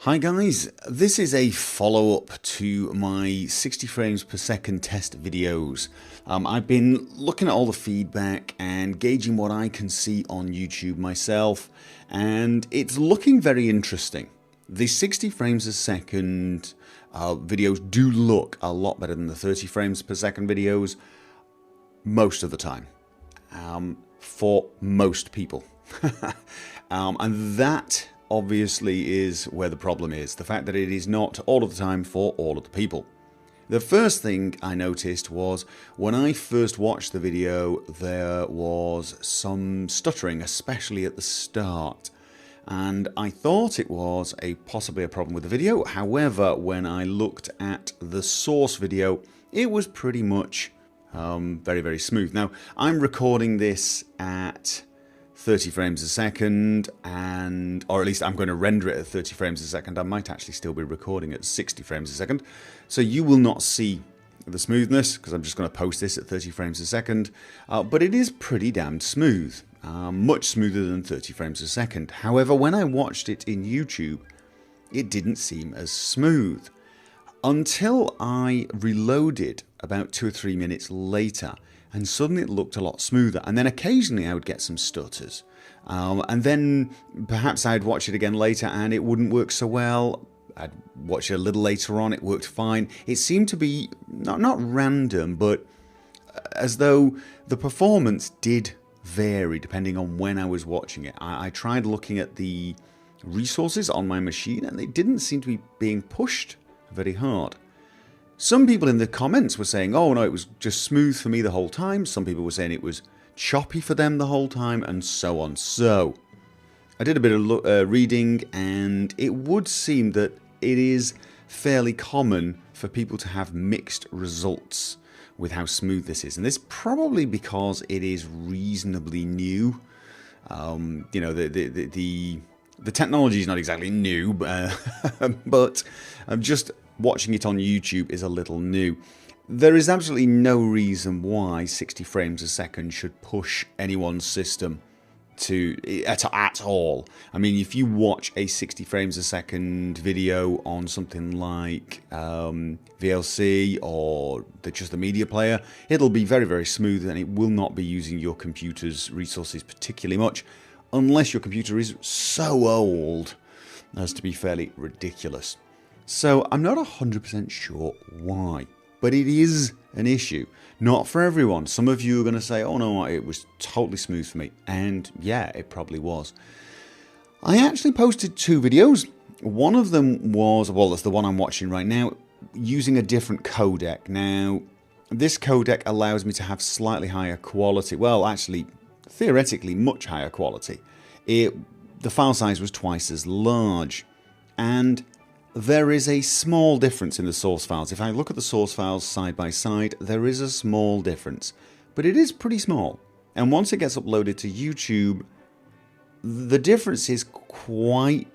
Hi guys, this is a follow-up to my 60 frames per second test videos. I've been looking at all the feedback and gauging what I can see on YouTube myself, and it's looking very interesting. The 60 frames a second videos do look a lot better than the 30 frames per second videos most of the time, for most people. And that obviously is where the problem is, the fact that it is not all of the time for all of the people. The first thing I noticed was when I first watched the video, there was some stuttering, especially at the start, and I thought it was possibly a problem with the video. However, when I looked at the source video, it was pretty much very smooth. Now, I'm recording this at 30 frames a second, or at least I'm going to render it at 30 frames a second. I might actually still be recording at 60 frames a second. So you will not see the smoothness because I'm just going to post this at 30 frames a second. But it is pretty damn smooth, much smoother than 30 frames a second. However, when I watched it in YouTube, it didn't seem as smooth until I reloaded about 2 or 3 minutes later. And suddenly it looked a lot smoother. And then occasionally I would get some stutters. And then perhaps I'd watch it again later and it wouldn't work so well. I'd watch it a little later on, it worked fine. It seemed to be not random, but as though the performance did vary depending on when I was watching it. I tried looking at the resources on my machine and they didn't seem to be being pushed very hard. Some people in the comments were saying, oh no, it was just smooth for me the whole time. Some people were saying it was choppy for them the whole time, and so on. So I did a bit of reading, and it would seem that it is fairly common for people to have mixed results with how smooth this is. And this probably because it is reasonably new. You know, the technology is not exactly new, but just watching it on YouTube is a little new. There is absolutely no reason why 60 frames a second should push anyone's system at all. I mean, if you watch a 60 frames a second video on something like VLC or just the media player, it'll be very smooth and it will not be using your computer's resources particularly much, unless your computer is so old as to be fairly ridiculous. So I'm not 100% sure why, but it is an issue. Not for everyone. Some of you are going to say, oh no, it was totally smooth for me. And yeah, it probably was. I actually posted 2 videos. One of them was, well, that's the one I'm watching right now, using a different codec. Now, this codec allows me to have slightly higher quality. Well, actually, theoretically, much higher quality. The file size was twice as large. And there is a small difference in the source files. If I look at the source files side by side, there is a small difference, but it is pretty small. And once it gets uploaded to YouTube, the difference is quite,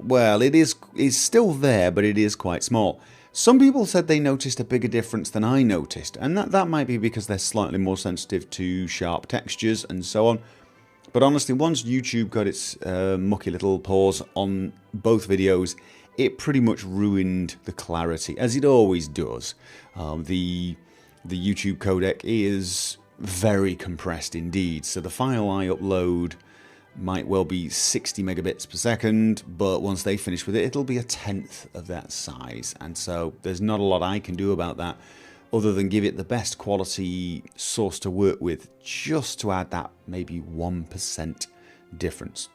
well, it is still there, but it is quite small. Some people said they noticed a bigger difference than I noticed, and that might be because they're slightly more sensitive to sharp textures and so on. But honestly, once YouTube got its mucky little paws on both videos, it pretty much ruined the clarity, as it always does. The YouTube codec is very compressed indeed, so the file I upload might well be 60 megabits per second, but once they finish with it, it'll be 1/10 of that size, and so there's not a lot I can do about that other than give it the best quality source to work with, just to add that maybe 1% difference.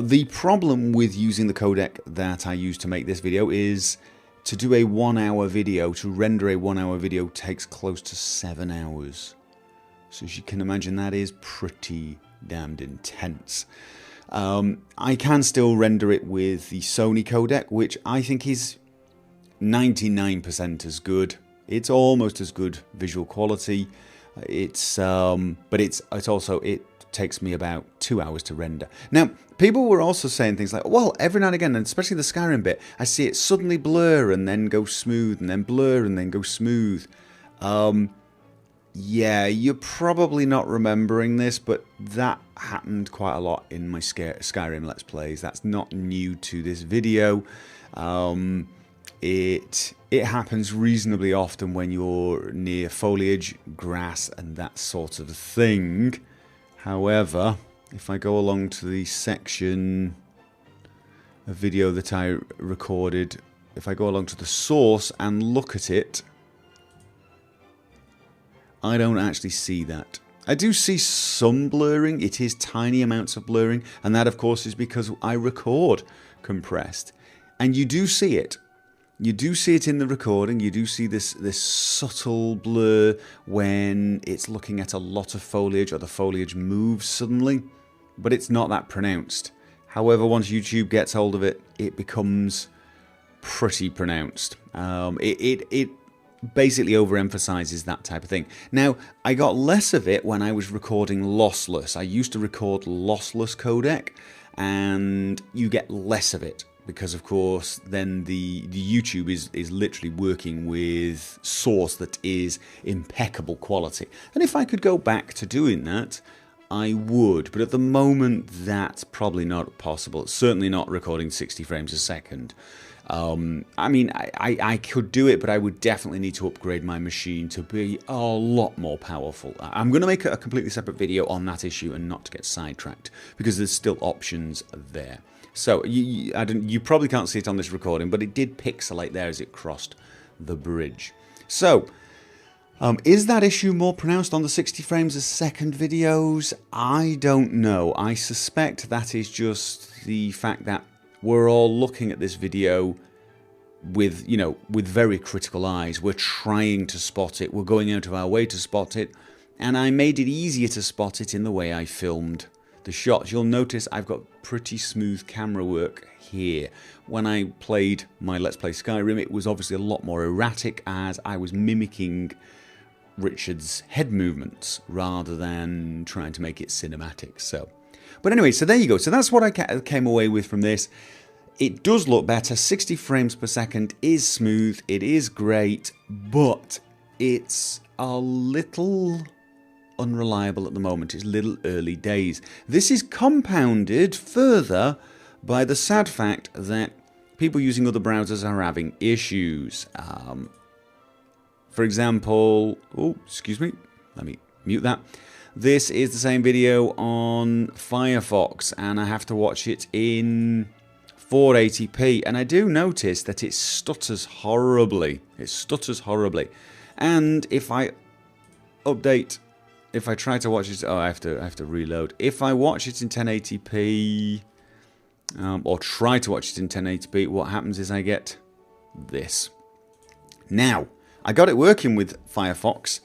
The problem with using the codec that I use to make this video is to do a 1-hour video, to render a 1-hour video takes close to 7 hours. So as you can imagine, that is pretty damned intense. I can still render it with the Sony codec, which I think is 99% as good. It's almost as good visual quality. But it takes me about 2 hours to render. Now, people were also saying things like, well, every now and again, and especially the Skyrim bit, I see it suddenly blur and then go smooth, and then blur and then go smooth. Yeah, you're probably not remembering this, but that happened quite a lot in my Skyrim Let's Plays. That's not new to this video. It happens reasonably often when you're near foliage, grass, and that sort of thing. However, if I go along to the section, a video that I recorded, if I go along to the source and look at it, I don't actually see that. I do see some blurring. It is tiny amounts of blurring, and that of course is because I record compressed. And you do see it. You do see it in the recording. You do see this subtle blur when it's looking at a lot of foliage or the foliage moves suddenly, but it's not that pronounced. However, once YouTube gets hold of it, it becomes pretty pronounced. It basically overemphasizes that type of thing. Now, I got less of it when I was recording lossless. I used to record lossless codec, and you get less of it because, of course, then the YouTube is literally working with source that is impeccable quality. And if I could go back to doing that, I would, but at the moment that's probably not possible. It's certainly not recording 60 frames a second. I mean, I could do it, but I would definitely need to upgrade my machine to be a lot more powerful. I'm going to make a completely separate video on that issue and not to get sidetracked, because there's still options there. So, you probably can't see it on this recording, but it did pixelate there as it crossed the bridge. So, is that issue more pronounced on the 60 frames a second videos? I don't know. I suspect that is just the fact that we're all looking at this video with, with very critical eyes. We're trying to spot it. We're going out of our way to spot it. And I made it easier to spot it in the way I filmed the shots. You'll notice I've got pretty smooth camera work here. When I played my Let's Play Skyrim, it was obviously a lot more erratic as I was mimicking Richard's head movements rather than trying to make it cinematic. But anyway, so there you go. So that's what I came away with from this. It does look better. 60 frames per second is smooth. It is great, but it's a little unreliable at the moment. It's little early days. This is compounded further by the sad fact that people using other browsers are having issues. For example, oh, excuse me, let me mute that. This is the same video on Firefox, and I have to watch it in 480p, and I do notice that it stutters horribly. It stutters horribly. And if I update, if I try to watch it, oh, I have to reload. If I watch it in 1080p, or try to watch it in 1080p, what happens is I get this. Now, I got it working with Firefox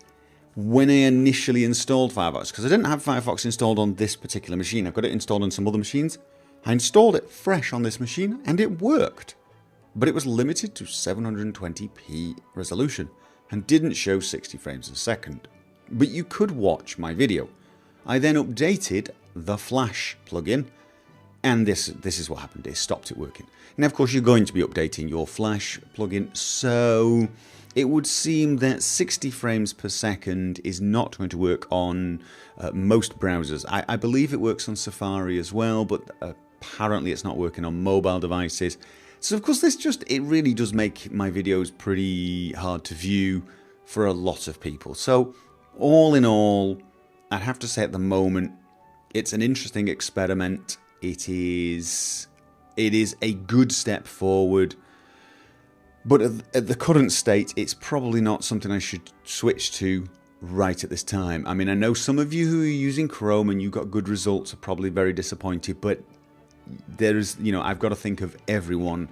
when I initially installed Firefox, because I didn't have Firefox installed on this particular machine. I've got it installed on some other machines. I installed it fresh on this machine and it worked, but it was limited to 720p resolution and didn't show 60 frames a second. But you could watch my video. I then updated the Flash plugin, and this is what happened. It stopped it working. Now, of course, you're going to be updating your Flash plugin, so it would seem that 60 frames per second is not going to work on most browsers. I believe it works on Safari as well, but apparently it's not working on mobile devices. So, of course, it really does make my videos pretty hard to view for a lot of people. So, all in all, I'd have to say at the moment, it's an interesting experiment. It is a good step forward. But at the current state, it's probably not something I should switch to right at this time. I mean, I know some of you who are using Chrome and you got good results are probably very disappointed, but there's, I've got to think of everyone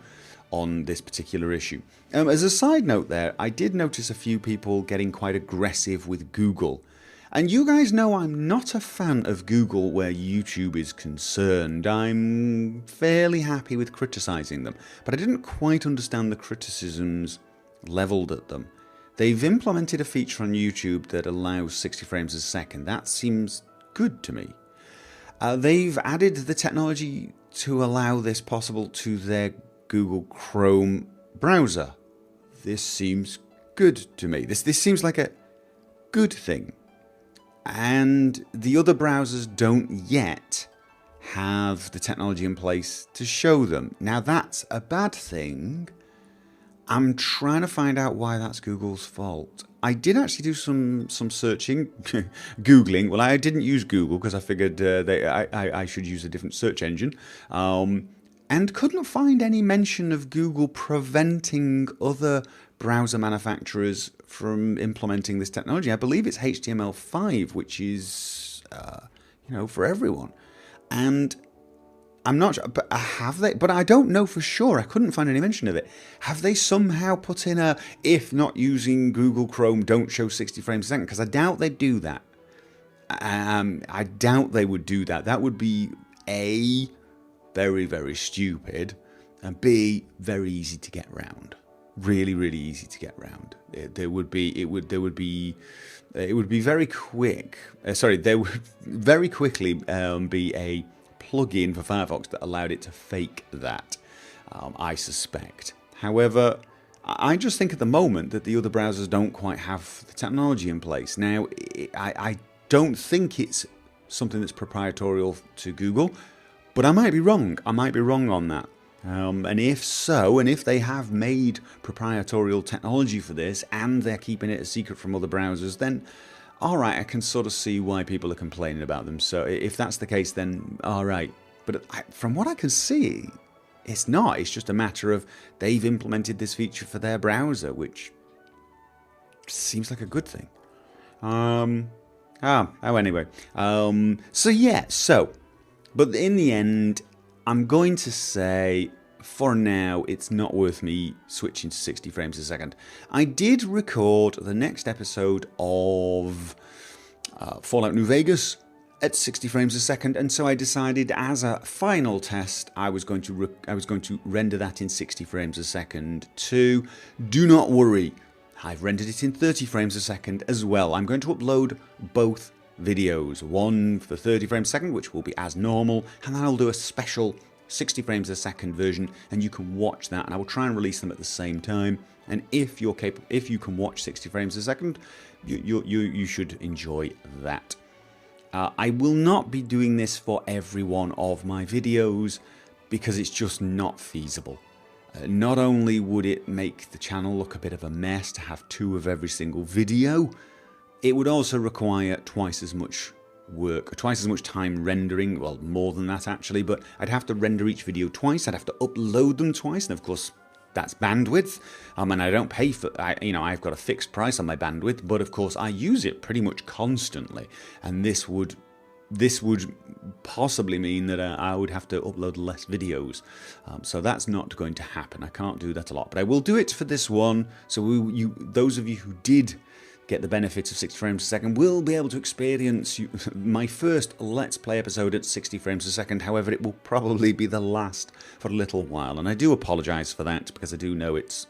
on this particular issue. As a side note there, I did notice a few people getting quite aggressive with Google. And you guys know I'm not a fan of Google where YouTube is concerned. I'm fairly happy with criticizing them, but I didn't quite understand the criticisms leveled at them. They've implemented a feature on YouTube that allows 60 frames a second. That seems good to me. They've added the technology to allow this possible to their Google Chrome browser. This seems good to me. This seems like good thing. And the other browsers don't yet have the technology in place to show them. Now that's a bad thing. I'm trying to find out why that's Google's fault. I did actually do some searching, Googling. Well, I didn't use Google because I figured I should use a different search engine. And couldn't find any mention of Google preventing other browser manufacturers from implementing this technology. I believe it's HTML5, which is, for everyone. And I'm not sure, but have they? But I don't know for sure. I couldn't find any mention of it. Have they somehow put in a, if not using Google Chrome, don't show 60 frames a second? Because I doubt they'd do that. I doubt they would do that. That would be A, very, very stupid, and B, very easy to get round. Really, really easy to get round. It would be very quick. There would very quickly be a plugin for Firefox that allowed it to fake that, I suspect. However, I just think at the moment that the other browsers don't quite have the technology in place. Now, I don't think it's something that's proprietary to Google, but I might be wrong. I might be wrong on that. And if so, and if they have made proprietary technology for this and they're keeping it a secret from other browsers, then alright, I can sort of see why people are complaining about them. So if that's the case, then alright. But from what I can see, it's not. It's just a matter of they've implemented this feature for their browser, which seems like a good thing. Anyway. But in the end, I'm going to say, for now, it's not worth me switching to 60 frames a second. I did record the next episode of Fallout New Vegas at 60 frames a second, and so I decided as a final test, I was going to render that in 60 frames a second too. Do not worry, I've rendered it in 30 frames a second as well. I'm going to upload both videos, one for 30 frames a second, which will be as normal, and then I'll do a special 60 frames a second version, and you can watch that, and I will try and release them at the same time. And if you can watch 60 frames a second, you should enjoy that. I will not be doing this for every one of my videos because it's just not feasible. Not only would it make the channel look a bit of a mess to have 2 of every single video, it would also require twice as much work, twice as much time rendering, well, more than that actually, but I'd have to render each video twice, I'd have to upload them twice, and of course that's bandwidth, and I don't pay for, I've got a fixed price on my bandwidth, but of course I use it pretty much constantly, and this would possibly mean that I would have to upload less videos, so that's not going to happen. I can't do that a lot, but I will do it for this one, so those of you who did get the benefits of 60 frames a second will be able to experience my first Let's Play episode at 60 frames a second. However, it will probably be the last for a little while, and I do apologise for that because I do know it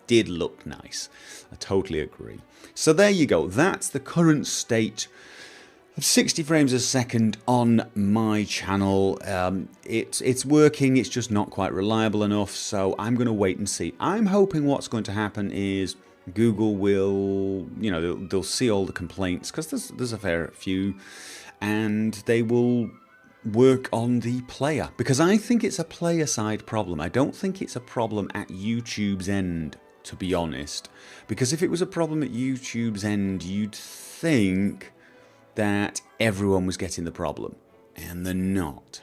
did look nice. I totally agree. So there you go. That's the current state of 60 frames a second on my channel. It's working, it's just not quite reliable enough, so I'm going to wait and see. I'm hoping what's going to happen is Google will, they'll see all the complaints, because there's a fair few, and they will work on the player, because I think it's a player side problem. I don't think it's a problem at YouTube's end, to be honest, because if it was a problem at YouTube's end, you'd think that everyone was getting the problem, and they're not.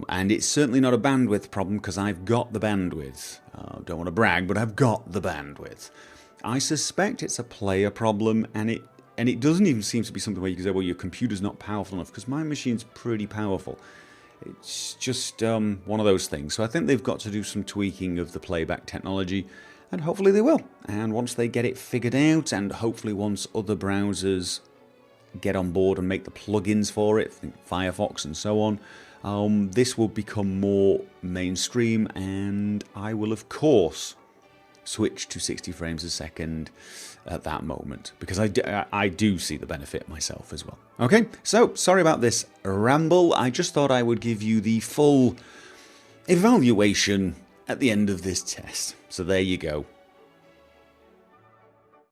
And it's certainly not a bandwidth problem, because I've got the bandwidth. Don't want to brag, but I've got the bandwidth. I suspect it's a player problem, and it doesn't even seem to be something where you can say, well, your computer's not powerful enough, because my machine's pretty powerful. It's just one of those things. So I think they've got to do some tweaking of the playback technology, and hopefully they will. And once they get it figured out, and hopefully once other browsers get on board and make the plugins for it, think Firefox and so on, this will become more mainstream, and I will, of course, switch to 60 frames a second at that moment, because I do see the benefit myself as well. Okay, so sorry about this ramble. I just thought I would give you the full evaluation at the end of this test. So there you go.